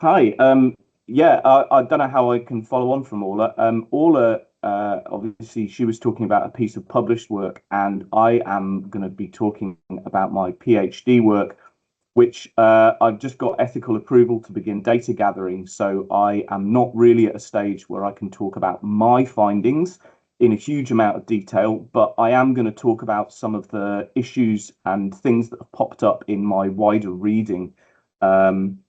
Hi. Yeah, I don't know how I can follow on from Orla. Orla, obviously, she was talking about a piece of published work, and I am going to be talking about my PhD work, which I've just got ethical approval to begin data gathering. So I am not really at a stage where I can talk about my findings in a huge amount of detail, but I am going to talk about some of the issues and things that have popped up in my wider reading um,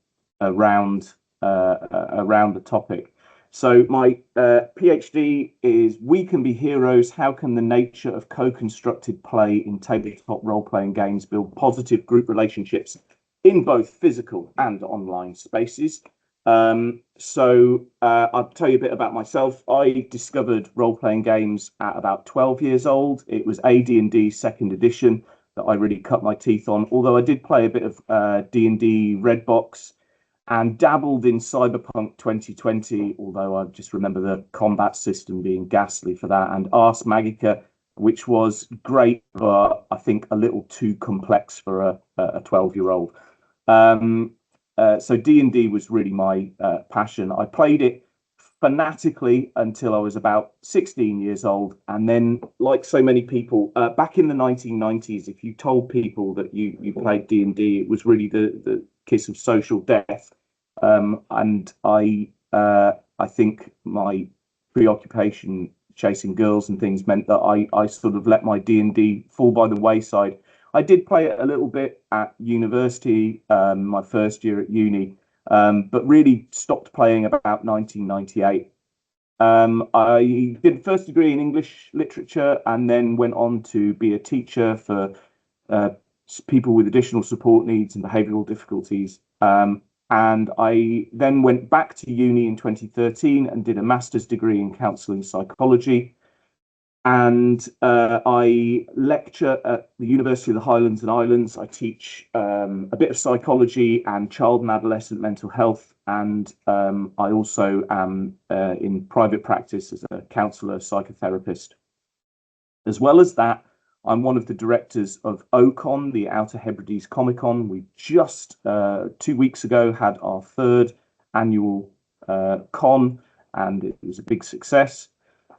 around around the topic. So my PhD is We Can Be Heroes, How Can the Nature of Co-Constructed Play in Tabletop Role-Playing Games Build Positive Group Relationships in both physical and online spaces. I'll tell you a bit about myself. I discovered role-playing games at about 12 years old. It was AD&D second edition that I really cut my teeth on, although I did play a bit of D&D Red Box and dabbled in Cyberpunk 2020, although I just remember the combat system being ghastly for that, and Ars Magica, which was great, but I think a little too complex for a 12-year-old. So D&D was really my passion. I played it fanatically until I was about 16 years old. And then, like so many people, back in the 1990s, if you told people that you played D&D, it was really the kiss of social death. And I think my preoccupation chasing girls and things meant that I sort of let my D&D fall by the wayside. I did play it a little bit at university, my first year at uni, but really stopped playing about 1998. I did first degree in English literature and then went on to be a teacher for uh, people with additional support needs and behavioural difficulties. And I then went back to uni in 2013 and did a master's degree in counselling psychology. And I lecture at the University of the Highlands and Islands. I teach a bit of psychology and child and adolescent mental health. And I also am in private practice as a counsellor, psychotherapist. As well as that, I'm one of the directors of OCon, the Outer Hebrides Comic Con. We just 2 weeks ago had our third annual con, and it was a big success.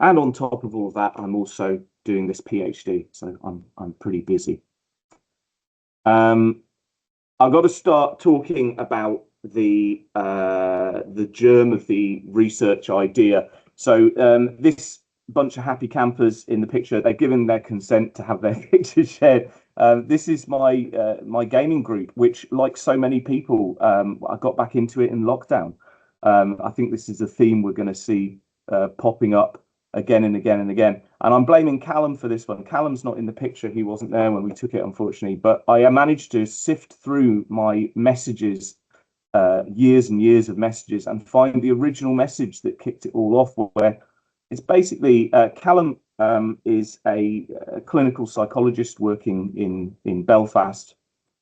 And on top of all of that, I'm also doing this PhD, so I'm pretty busy. I've got to start talking about the germ of the research idea. So this bunch of happy campers in the picture, they've given their consent to have their pictures shared. This is my gaming group, which, like so many people, I got back into it in lockdown. I think this is a theme we're going to see popping up again and again and again. And I'm blaming Callum for this one. Callum's not in the picture. He wasn't there when we took it, unfortunately. But I managed to sift through my messages, years and years of messages, and find the original message that kicked it all off, where it's basically Callum is a clinical psychologist working in Belfast.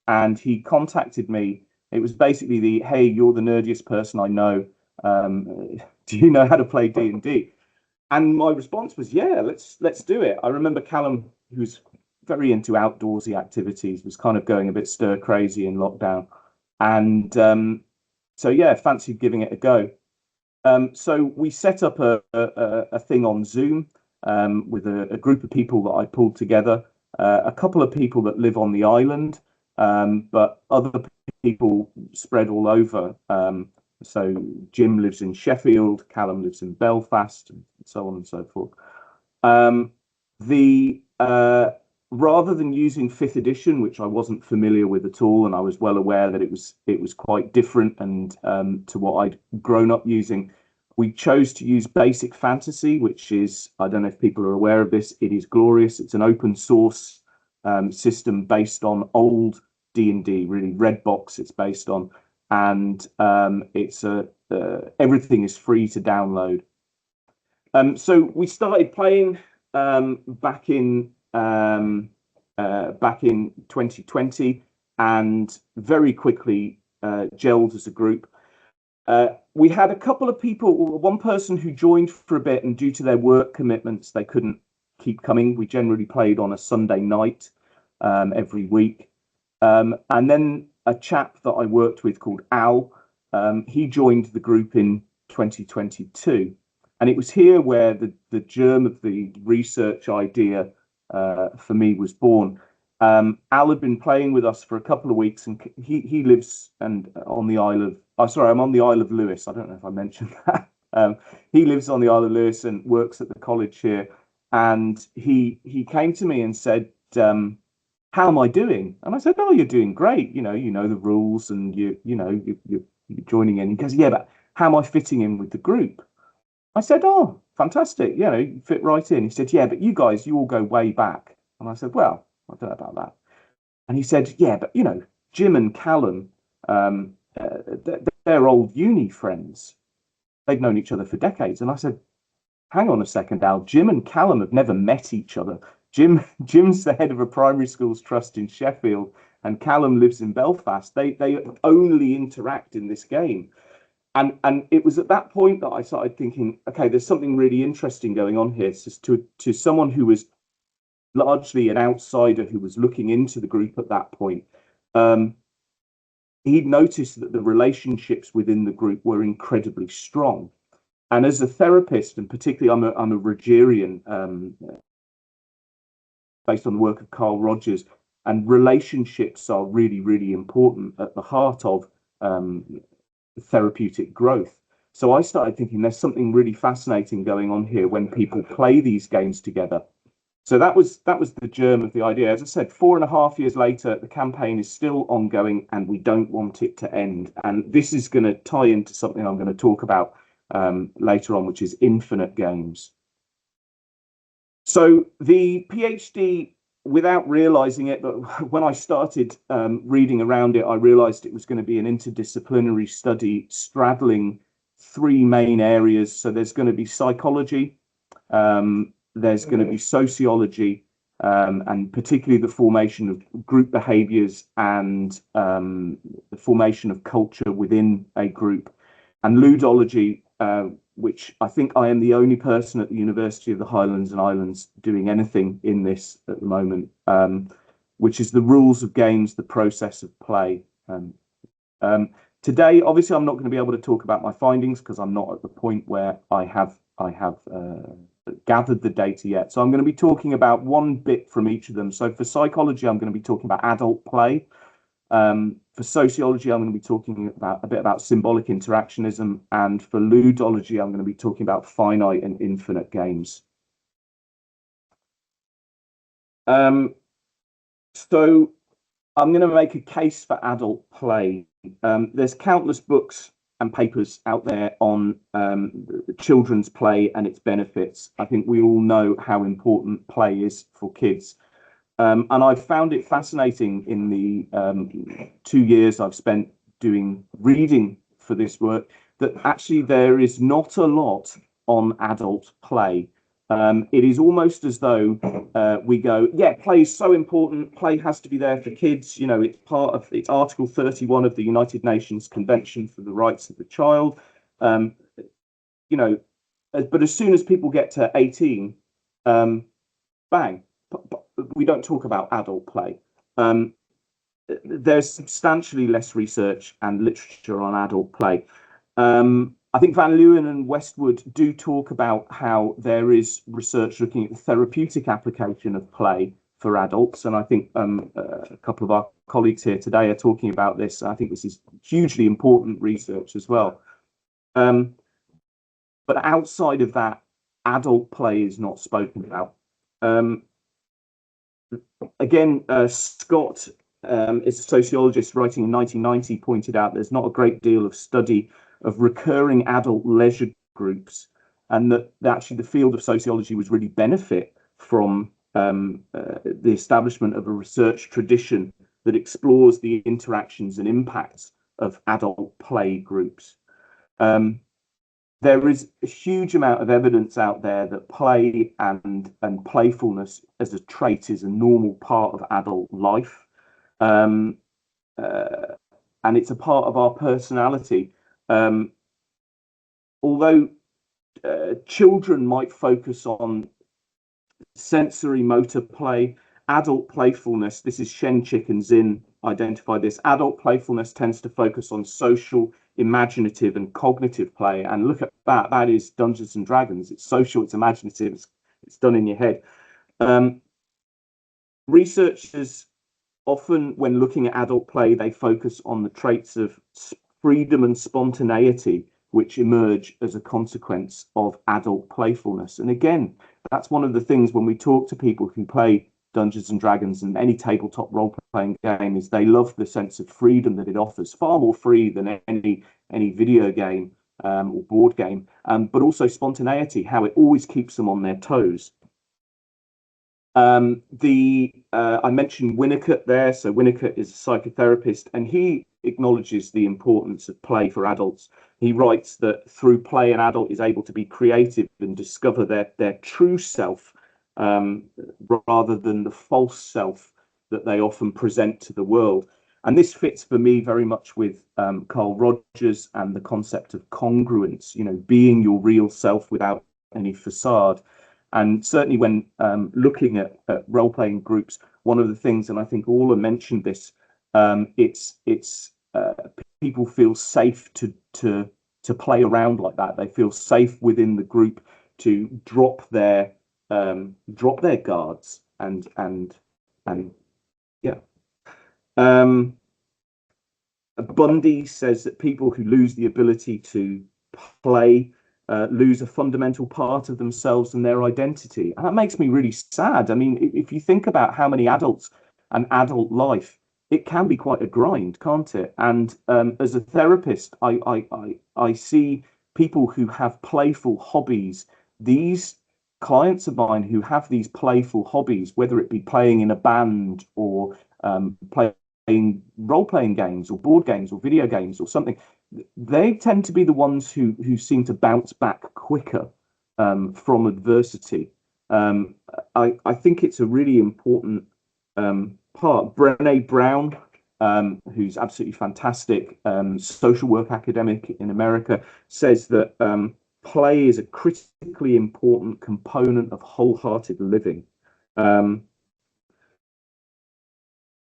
And he contacted me. It was basically hey, you're the nerdiest person I know. Do you know how to play D&D? And my response was, yeah, let's do it. I remember Callum, who's very into outdoorsy activities, was kind of going a bit stir crazy in lockdown. And so, yeah, fancied giving it a go. So we set up a thing on Zoom with a group of people that I pulled together, a couple of people that live on the island, but other people spread all over. So Jim lives in Sheffield, Callum lives in Belfast, and so on and so forth. Rather than using fifth edition, which I wasn't familiar with at all, and I was well aware that it was quite different and to what I'd grown up using, we chose to use basic fantasy, which is, I don't know if people are aware of this, it is glorious. It's an open source system based on old D&D, really Red Box it's based on. And it's everything is free to download. So we started playing back in 2020, and very quickly gelled as a group. We had a couple of people, one person who joined for a bit, and due to their work commitments, they couldn't keep coming. We generally played on a Sunday night every week. And then a chap that I worked with called Al, He joined the group in 2022. And it was here where the germ of the research idea for me was born. Al had been playing with us for a couple of weeks, and he lives on the Isle of. Oh, sorry, I'm on the Isle of Lewis. I don't know if I mentioned that. He lives on the Isle of Lewis and works at the college here. And he came to me and said, "How am I doing?" And I said, "Oh, you're doing great. You know the rules, and you're joining in." He goes, "Yeah, but how am I fitting in with the group?" I said, "Oh, fantastic. You fit right in." He said, "Yeah, but you guys, you all go way back." And I said, "Well, I don't know about that." And he said, "Yeah, but Jim and Callum, they're old uni friends. They've known each other for decades." And I said, "Hang on a second, Al. Jim and Callum have never met each other. Jim's the head of a primary schools trust in Sheffield, and Callum lives in Belfast. They only interact in this game." And it was at that point that I started thinking, okay, there's something really interesting going on here. So to someone who was largely an outsider who was looking into the group at that point, he'd noticed that the relationships within the group were incredibly strong. And as a therapist, and particularly I'm a Rogerian, based on the work of Carl Rogers, and relationships are really, really important at the heart of therapeutic growth. So I started thinking there's something really fascinating going on here when people play these games together. So that was the germ of the idea. As I said, 4.5 years later, the campaign is still ongoing, and we don't want it to end. And this is going to tie into something I'm going to talk about later on, which is infinite games. So the PhD, without realizing it, but when I started reading around it, I realized it was going to be an interdisciplinary study straddling 3 main areas. So there's going to be psychology, there's going to be sociology, and particularly the formation of group behaviors and the formation of culture within a group, and ludology, which I think I am the only person at the University of the Highlands and Islands doing anything in this at the moment, which is the rules of games, the process of play. Today, obviously, I'm not going to be able to talk about my findings because I'm not at the point where I have gathered the data yet. So I'm going to be talking about one bit from each of them. So for psychology, I'm going to be talking about adult play. For sociology, I'm going to be talking a bit about symbolic interactionism, and for ludology, I'm going to be talking about finite and infinite games. So I'm going to make a case for adult play. There's countless books and papers out there on children's play and its benefits. I think we all know how important play is for kids. And I've found it fascinating in the 2 years I've spent doing reading for this work that actually there is not a lot on adult play. It is almost as though we go, yeah, play is so important. Play has to be there for kids. It's Article 31 of the United Nations Convention for the Rights of the Child. But as soon as people get to 18, bang. We don't talk about adult play. There's substantially less research and literature on adult play. I think Van Leeuwen and Westwood do talk about how there is research looking at the therapeutic application of play for adults. And I think a couple of our colleagues here today are talking about this. I think this is hugely important research as well. But outside of that, adult play is not spoken about. Again, Scott is a sociologist writing in 1990, pointed out there's not a great deal of study of recurring adult leisure groups, and that actually the field of sociology would really benefit from the establishment of a research tradition that explores the interactions and impacts of adult play groups. There is a huge amount of evidence out there that play and playfulness as a trait is a normal part of adult life. And it's a part of our personality. Although children might focus on sensory motor play, adult playfulness, this is Shenchik and Zinn identify this. Adult playfulness tends to focus on social, imaginative, and cognitive play. And look at that. That is Dungeons and Dragons. It's social, it's imaginative, it's done in your head. Researchers often, when looking at adult play, they focus on the traits of freedom and spontaneity which emerge as a consequence of adult playfulness. And again, that's one of the things when we talk to people who play Dungeons and Dragons and any tabletop role-playing game, is they love the sense of freedom that it offers, far more free than any video game or board game, but also spontaneity, how it always keeps them on their toes. I mentioned Winnicott there. So Winnicott is a psychotherapist, and he acknowledges the importance of play for adults. He writes that through play, an adult is able to be creative and discover their true self, rather than the false self that they often present to the world. And this fits for me very much with Carl Rogers and the concept of congruence, being your real self without any facade. And certainly when looking at role-playing groups, one of the things, and I think Orla mentioned this, it's people feel safe to play around like that. They feel safe within the group to drop their guards and yeah. Bundy says that people who lose the ability to play lose a fundamental part of themselves and their identity. And that makes me really sad. I mean, if you think about how many adults and adult life, it can be quite a grind, can't it? And as a therapist, I see people who have playful hobbies. These clients of mine who have these playful hobbies, whether it be playing in a band or playing role-playing games or board games or video games or something, they tend to be the ones who seem to bounce back quicker from adversity. I think it's a really important part. Brené Brown, who's absolutely fantastic, social work academic in America, says that play is a critically important component of wholehearted living.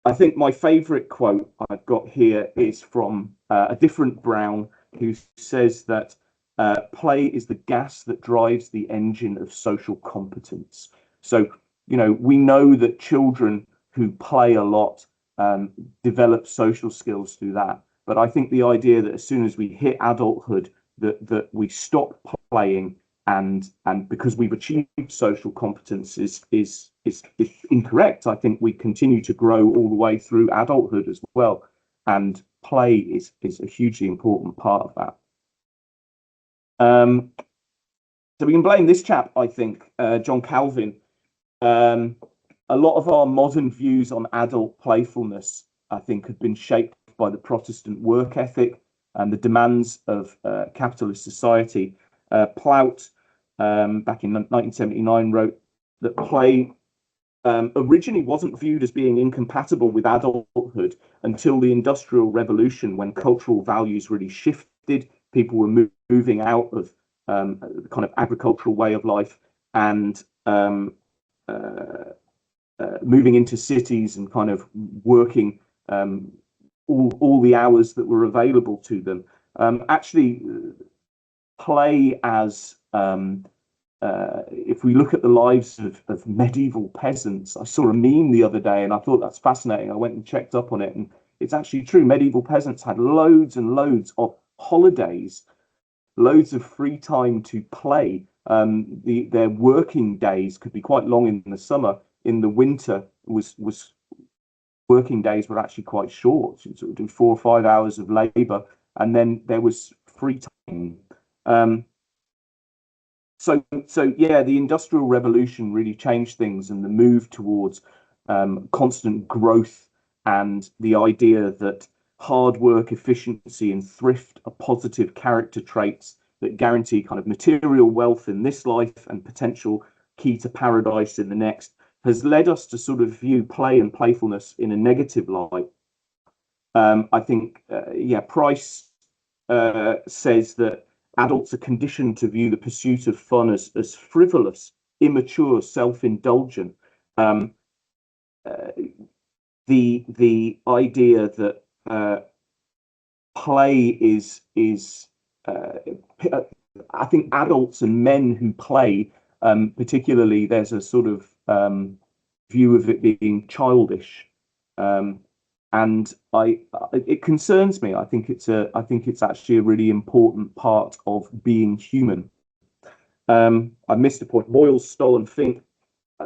I think my favorite quote I've got here is from a different Brown, who says that play is the gas that drives the engine of social competence. So, we know that children who play a lot develop social skills through that. But I think the idea that as soon as we hit adulthood, that we stop playing and because we've achieved social competence is incorrect. I think we continue to grow all the way through adulthood as well, and play is a hugely important part of that. So we can blame this chap, I think, John Calvin. A lot of our modern views on adult playfulness, I think, have been shaped by the Protestant work ethic and the demands of capitalist society. Plaut, back in 1979, wrote that play originally wasn't viewed as being incompatible with adulthood until the Industrial Revolution, when cultural values really shifted. People were moving out of the kind of agricultural way of life and moving into cities and kind of working all the hours that were available to them. Actually, play as if we look at the lives of medieval peasants, I saw a meme the other day and I thought that's fascinating. I went and checked up on it, and it's actually true. Medieval peasants had loads and loads of holidays, loads of free time to play. Their working days could be quite long in the summer. In the winter, was working days were actually quite short. So sort of do 4 or 5 hours of labour, and then there was free time. So yeah, the Industrial Revolution really changed things, and the move towards constant growth and the idea that hard work, efficiency, and thrift are positive character traits that guarantee kind of material wealth in this life and potential key to paradise in the next, has led us to sort of view play and playfulness in a negative light. I think, Price says that adults are conditioned to view the pursuit of fun as frivolous, immature, self-indulgent. the idea that play is I think adults and men who play, particularly, there's a sort of view of it being childish, and it concerns me. I think it's actually a really important part of being human. I missed a point. Boyle, Stoll, and Fink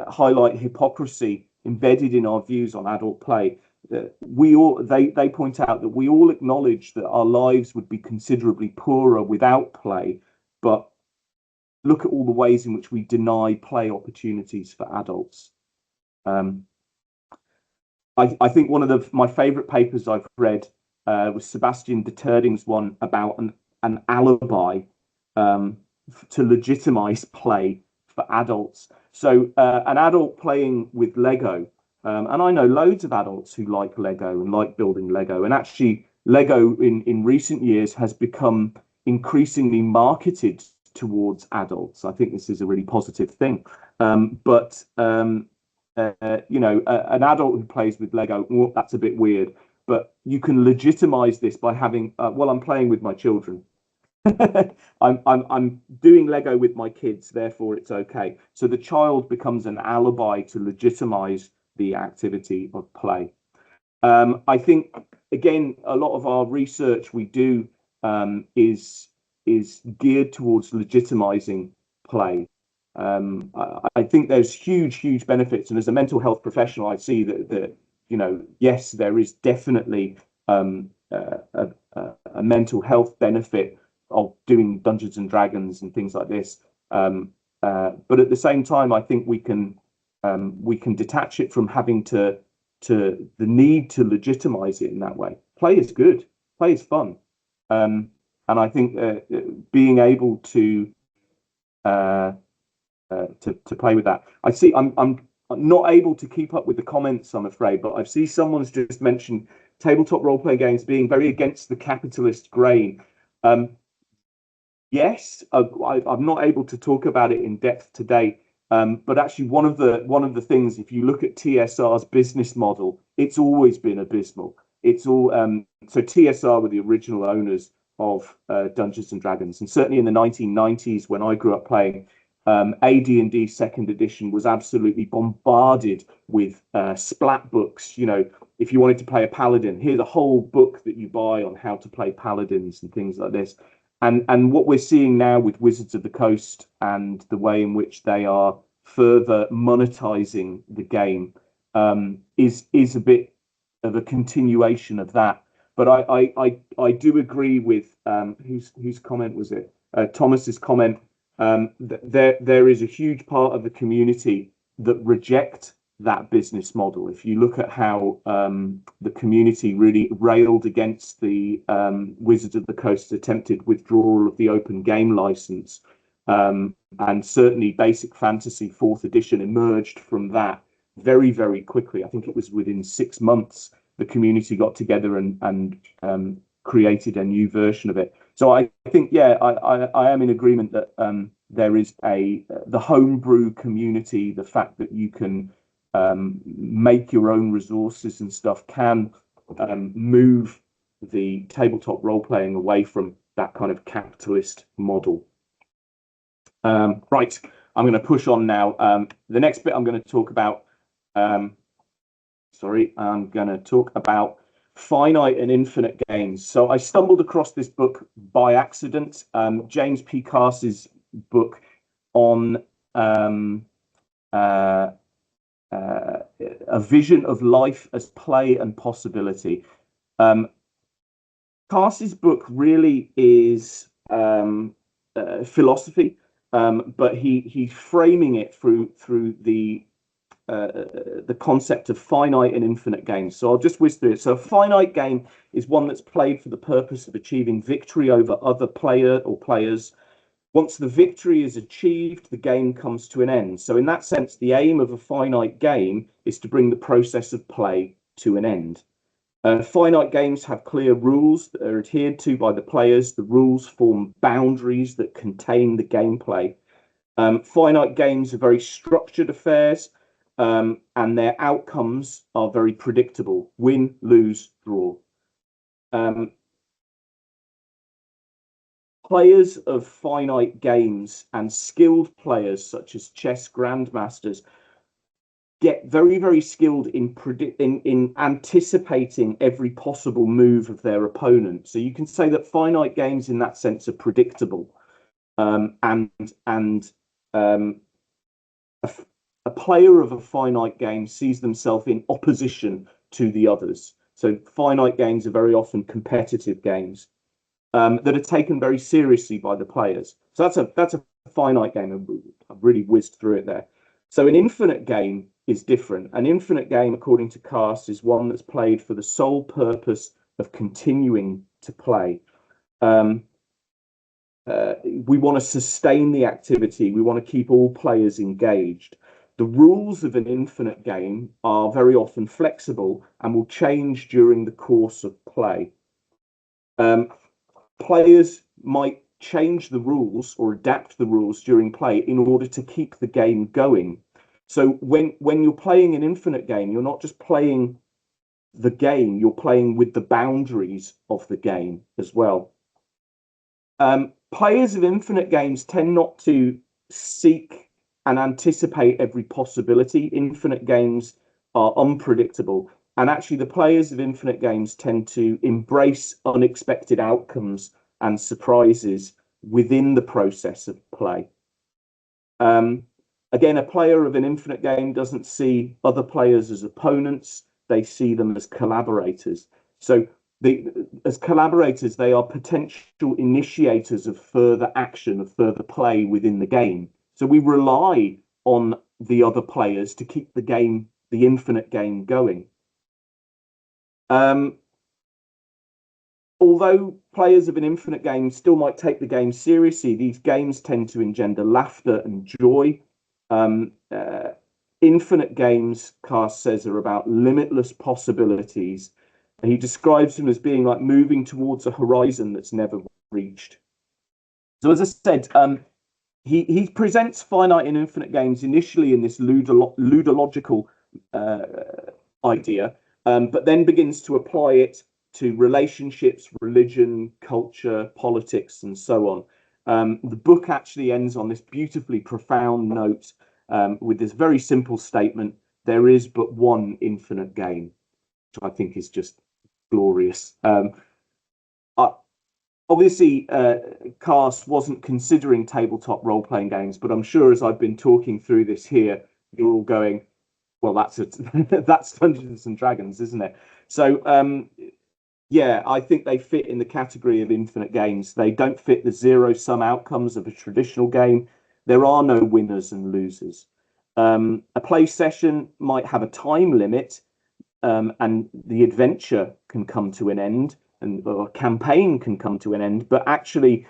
highlight hypocrisy embedded in our views on adult play. They point out that we all acknowledge that our lives would be considerably poorer without play, but look at all the ways in which we deny play opportunities for adults. I think one of my favourite papers I've read was Sebastian de Terding's one about an alibi to legitimize play for adults. So an adult playing with Lego, and I know loads of adults who like Lego and like building Lego, and actually Lego in recent years has become increasingly marketed towards adults. I think this is a really positive thing. But an adult who plays with Lego, well, that's a bit weird. But you can legitimize this by having, I'm playing with my children. I'm doing Lego with my kids, therefore it's okay. So the child becomes an alibi to legitimize the activity of play. I think, again, a lot of our research we do is geared towards legitimizing play. I think there's huge benefits, and as a mental health professional, I see that yes, there is definitely a mental health benefit of doing Dungeons and Dragons and things like this. But at the same time, I think we can detach it from having to the need to legitimize it in that way. Play is good. Play is fun. And I think being able to play with that. I see. I'm not able to keep up with the comments, I'm afraid, but I see someone's just mentioned tabletop role-playing games being very against the capitalist grain. Yes, I'm not able to talk about it in depth today, but actually one of the things, if you look at TSR's business model, it's always been abysmal. It's all so TSR were the original owners of Dungeons and Dragons, and certainly in the 1990s when I grew up playing, AD&D second edition was absolutely bombarded with splat books. If you wanted to play a paladin, here's a whole book that you buy on how to play paladins and things like this. And what we're seeing now with Wizards of the Coast and the way in which they are further monetizing the game is a bit of a continuation of that. But I do agree with whose comment was it? Thomas's comment. There is a huge part of the community that reject that business model. If you look at how the community really railed against the Wizards of the Coast's attempted withdrawal of the open game license, and certainly Basic Fantasy 4th edition emerged from that very quickly. I think it was within 6 months the community got together and created a new version of it. So I think, yeah, I am in agreement that there is the homebrew community, the fact that you can make your own resources and stuff can move the tabletop role playing away from that kind of capitalist model. Right, I'm going to push on now. The next bit I'm going to talk about, I'm going to talk about finite and infinite games. So I stumbled across this book by accident, James P. Cars's book on a vision of life as play and possibility. Cars's book really is philosophy, but he's framing it through the concept of finite and infinite games. So I'll just whiz through it. So a finite game is one that's played for the purpose of achieving victory over other player or players. Once the victory is achieved, the game comes to an end. So in that sense, the aim of a finite game is to bring the process of play to an end. Finite games have clear rules that are adhered to by the players. The rules form boundaries that contain the gameplay. Finite games are very structured affairs. and their outcomes are very predictable: win, lose, draw. Players of finite games and skilled players such as chess grandmasters get very, very skilled in anticipating every possible move of their opponent. So you can say that finite games in that sense are predictable. And a player of a finite game sees themselves in opposition to the others. So finite games are very often competitive games that are taken very seriously by the players. So that's a finite game. I've really whizzed through it there. So an infinite game is different. An infinite game, according to Cast, is one that's played for the sole purpose of continuing to play. We want to sustain the activity. We want to keep all players engaged. The rules of an infinite game are very often flexible and will change during the course of play. Players might change the rules or adapt the rules during play in order to keep the game going. So when you're playing an infinite game, you're not just playing the game, you're playing with the boundaries of the game as well. Players of infinite games tend not to seek and anticipate every possibility. Infinite games are unpredictable. And actually, the players of infinite games tend to embrace unexpected outcomes and surprises within the process of play. Again, a player of an infinite game doesn't see other players as opponents. They see them as collaborators. So as collaborators, they are potential initiators of further action, of further play within the game. So we rely on the other players to keep the game, the infinite game, going. Although players of an infinite game still might take the game seriously, these games tend to engender laughter and joy. Infinite games, Cast says, are about limitless possibilities. And he describes them as being like moving towards a horizon that's never reached. So as I said, he presents finite and infinite games initially in this ludological idea, but then begins to apply it to relationships, religion, culture, politics, and so on. The book actually ends on this beautifully profound note with this very simple statement: there is but one infinite game, which I think is just glorious. Obviously, Cast wasn't considering tabletop role-playing games, but I'm sure as I've been talking through this here, you're all going, well, that's Dungeons and Dragons, isn't it? So, yeah, I think they fit in the category of infinite games. They don't fit the zero-sum outcomes of a traditional game. There are no winners and losers. A play session might have a time limit, and the adventure can come to an end, and or a campaign can come to an end, but actually,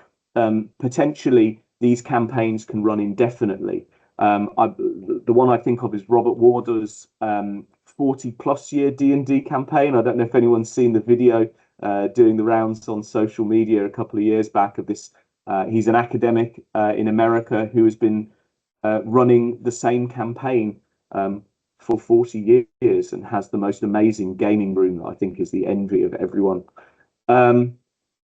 potentially, these campaigns can run indefinitely. The one I think of is Robert Warder's 40-plus year D&D campaign. I don't know if anyone's seen the video doing the rounds on social media a couple of years back of this. He's an academic in America who has been running the same campaign for 40 years and has the most amazing gaming room that I think is the envy of everyone.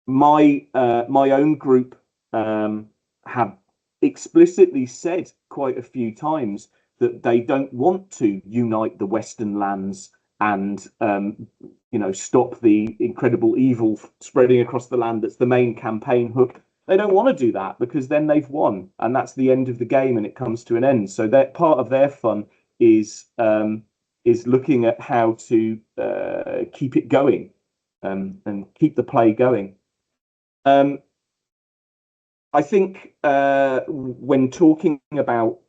My own group have explicitly said quite a few times that they don't want to unite the Western lands and stop the incredible evil spreading across the land that's the main campaign hook. They don't want to do that because then they've won and that's the end of the game and it comes to an end. So that part of their fun is looking at how to keep it going and keep the play going. I think when talking about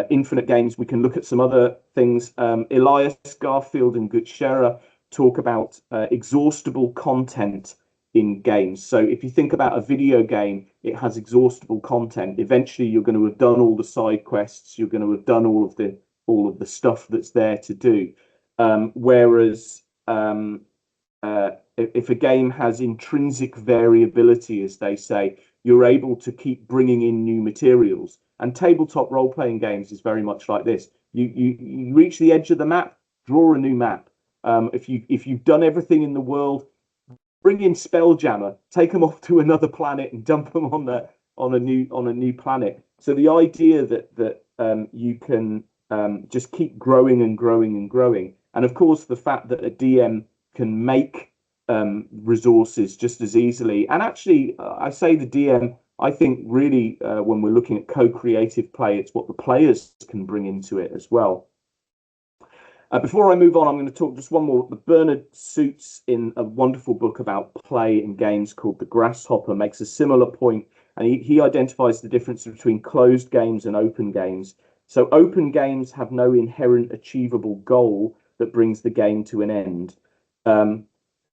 infinite games, we can look at some other things. Elias, Garfield, and Gutschera talk about exhaustible content in games. So if you think about a video game, it has exhaustible content. Eventually, you're going to have done all the side quests. You're going to have done all of the stuff that's there to do. Whereas if a game has intrinsic variability, as they say, you're able to keep bringing in new materials. And tabletop role-playing games is very much like this. You reach the edge of the map, draw a new map. If you've done everything in the world, bring in Spelljammer, take them off to another planet and dump them on a new planet. So the idea that you can just keep growing and growing and growing, and of course the fact that a DM can make resources just as easily. And actually, I say the DM. I think really when we're looking at co-creative play, it's what the players can bring into it as well. Before I move on, I'm going to talk just one more. Bernard Suits, in a wonderful book about play in games called The Grasshopper, makes a similar point, and he identifies the difference between closed games and open games. So open games have no inherent achievable goal that brings the game to an end.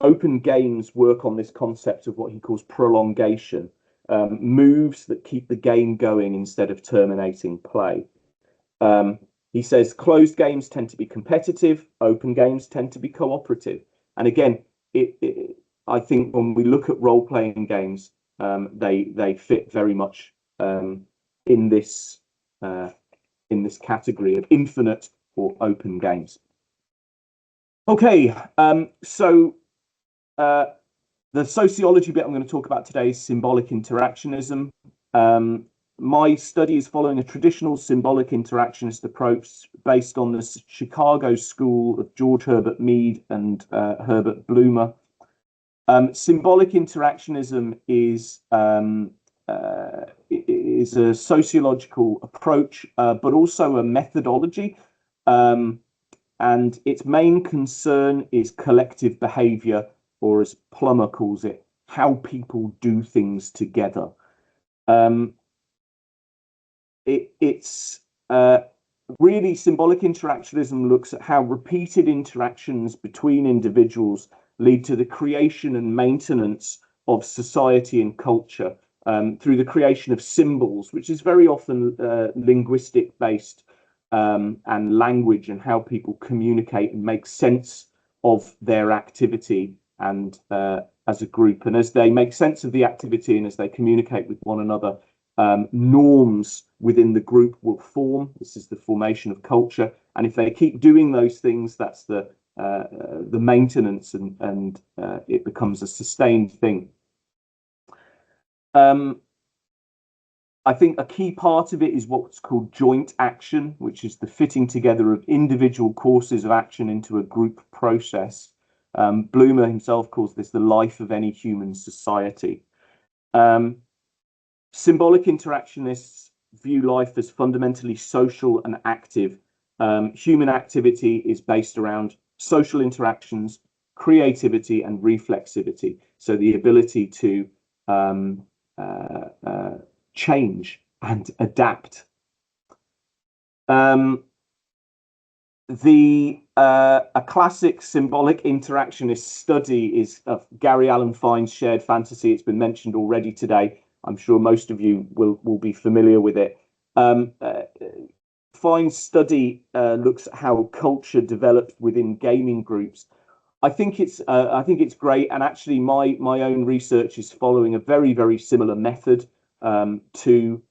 Open games work on this concept of what he calls prolongation, moves that keep the game going instead of terminating play. He says closed games tend to be competitive, open games tend to be cooperative. And again, I think when we look at role-playing games, they fit very much in this category of infinite or open games. Okay, so the sociology bit I'm going to talk about today is symbolic interactionism. My study is following a traditional symbolic interactionist approach based on the Chicago school of George Herbert Mead and Herbert Bloomer. Symbolic interactionism is a sociological approach, but also a methodology. And its main concern is collective behavior, or as Plummer calls it, how people do things together. It's really symbolic interactionism looks at how repeated interactions between individuals lead to the creation and maintenance of society and culture through the creation of symbols, which is very often linguistic based, and language and how people communicate and make sense of their activity and as a group. And as they make sense of the activity and as they communicate with one another, norms within the group will form. This is the formation of culture, and if they keep doing those things, that's the maintenance, and it becomes a sustained thing. I think a key part of it is what's called joint action, which is the fitting together of individual courses of action into a group process. Bloomer himself calls this the life of any human society. Symbolic interactionists view life as fundamentally social and active. Human activity is based around social interactions, creativity, and reflexivity. So the ability to change and adapt. A classic symbolic interactionist study is of Gary Allen Fine's Shared Fantasy. It's been mentioned already today. I'm sure most of you will be familiar with it. Fine's study looks at how culture developed within gaming groups. I think it's great, and actually my own research is following a very similar method to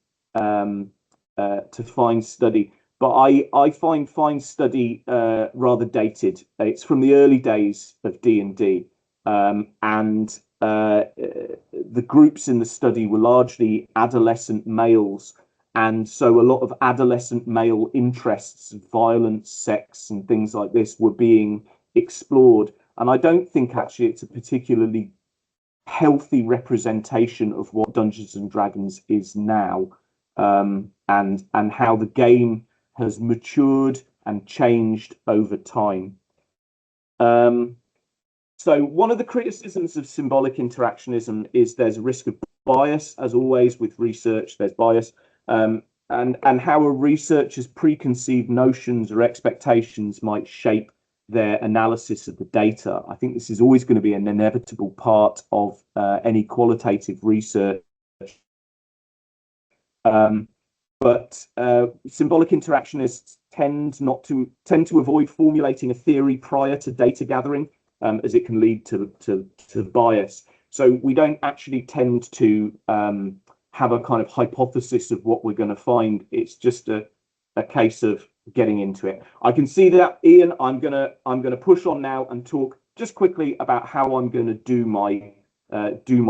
Fine's study. But I find Fine's study rather dated. It's from the early days of D&D, and the groups in the study were largely adolescent males, and so a lot of adolescent male interests, violence, sex, and things like this were being explored. And I don't think actually it's a particularly healthy representation of what Dungeons and Dragons is now, and how the game has matured and changed over time. So one of the criticisms of symbolic interactionism is there's a risk of bias. As always with research, there's bias, and how a researcher's preconceived notions or expectations might shape their analysis of the data. I think this is always going to be an inevitable part of any qualitative research. But symbolic interactionists tend to avoid formulating a theory prior to data gathering, as it can lead to bias. So we don't actually tend to have a kind of hypothesis of what we're going to find. It's just a case of getting into it. I can see that, Ian. I'm gonna push on now and talk just quickly about how I'm going to do my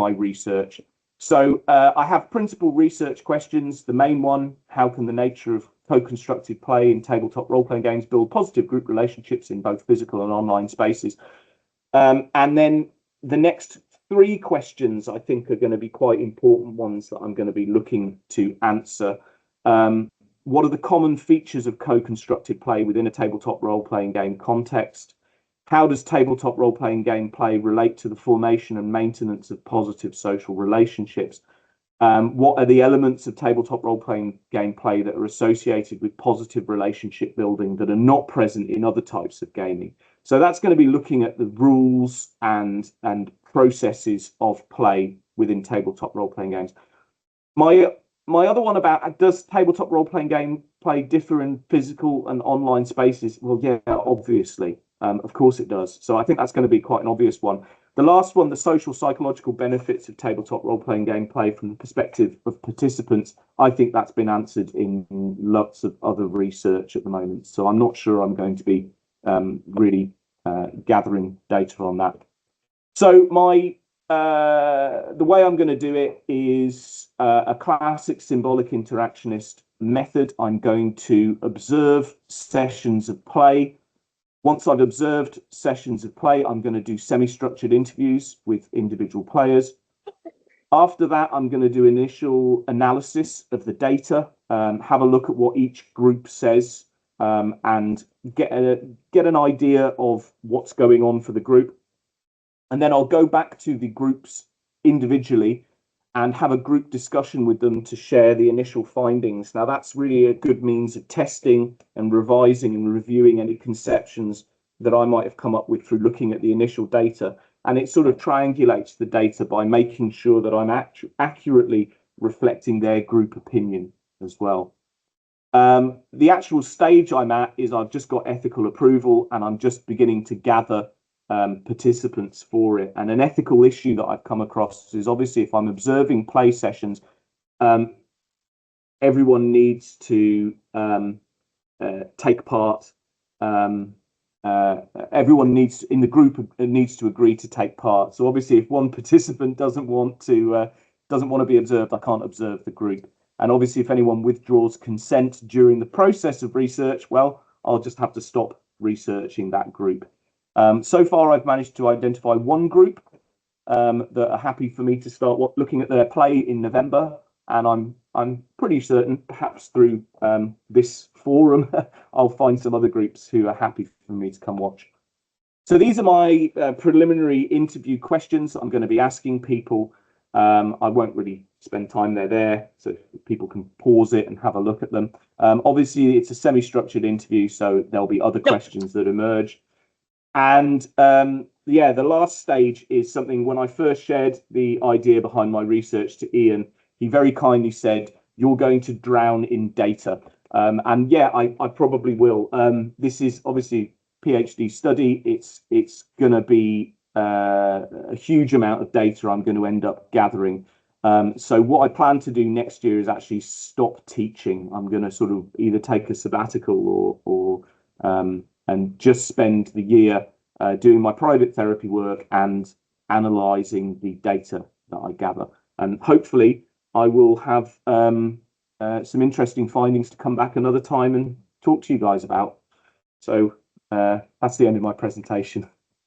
research. So I have principal research questions. The main one: how can the nature of co-constructive play in tabletop role-playing games build positive group relationships in both physical and online spaces? And then the next three questions I think are going to be quite important ones that I'm going to be looking to answer. What are the common features of co-constructed play within a tabletop role-playing game context? How does tabletop role-playing gameplay relate to the formation and maintenance of positive social relationships? What are the elements of tabletop role-playing gameplay that are associated with positive relationship building that are not present in other types of gaming? So that's going to be looking at the rules and processes of play within tabletop role-playing games. My other one about, does tabletop role-playing gameplay differ in physical and online spaces? Well, yeah, obviously. Of course it does. So I think that's going to be quite an obvious one. The last one, the social psychological benefits of tabletop role-playing gameplay from the perspective of participants, I think that's been answered in lots of other research at the moment. So I'm not sure I'm going to be really gathering data on that. So the way I'm going to do it is a classic symbolic interactionist method. I'm going to observe sessions of play. Once I've observed sessions of play, I'm going to do semi-structured interviews with individual players. After that, I'm going to do initial analysis of the data, have a look at what each group says, and get an idea of what's going on for the group. And then I'll go back to the groups individually and have a group discussion with them to share the initial findings. Now, that's really a good means of testing and revising and reviewing any conceptions that I might have come up with through looking at the initial data. And it sort of triangulates the data by making sure that I'm accurately reflecting their group opinion as well. The actual stage I'm at is I've just got ethical approval and I'm just beginning to gather participants for it. And an ethical issue that I've come across is, obviously, if I'm observing play sessions, everyone needs to take part. Everyone in the group needs to agree to take part. So obviously, if one participant doesn't want to be observed, I can't observe the group. And obviously, if anyone withdraws consent during the process of research, well, I'll just have to stop researching that group. So far, I've managed to identify one group that are happy for me to start looking at their play in November, and I'm pretty certain, perhaps through this forum, I'll find some other groups who are happy for me to come watch. So these are my preliminary interview questions I'm going to be asking people. I won't really spend time there, so people can pause it and have a look at them. Obviously, it's a semi-structured interview, so there'll be other questions that emerge. And yeah, the last stage is something, when I first shared the idea behind my research to Ian, he very kindly said, "You're going to drown in data." And yeah, I probably will. This is obviously PhD study. It's going to be a huge amount of data I'm going to end up gathering. So what I plan to do next year is actually stop teaching. I'm going to sort of either take a sabbatical or and just spend the year doing my private therapy work and analysing the data that I gather. And hopefully I will have some interesting findings to come back another time and talk to you guys about. So that's the end of my presentation.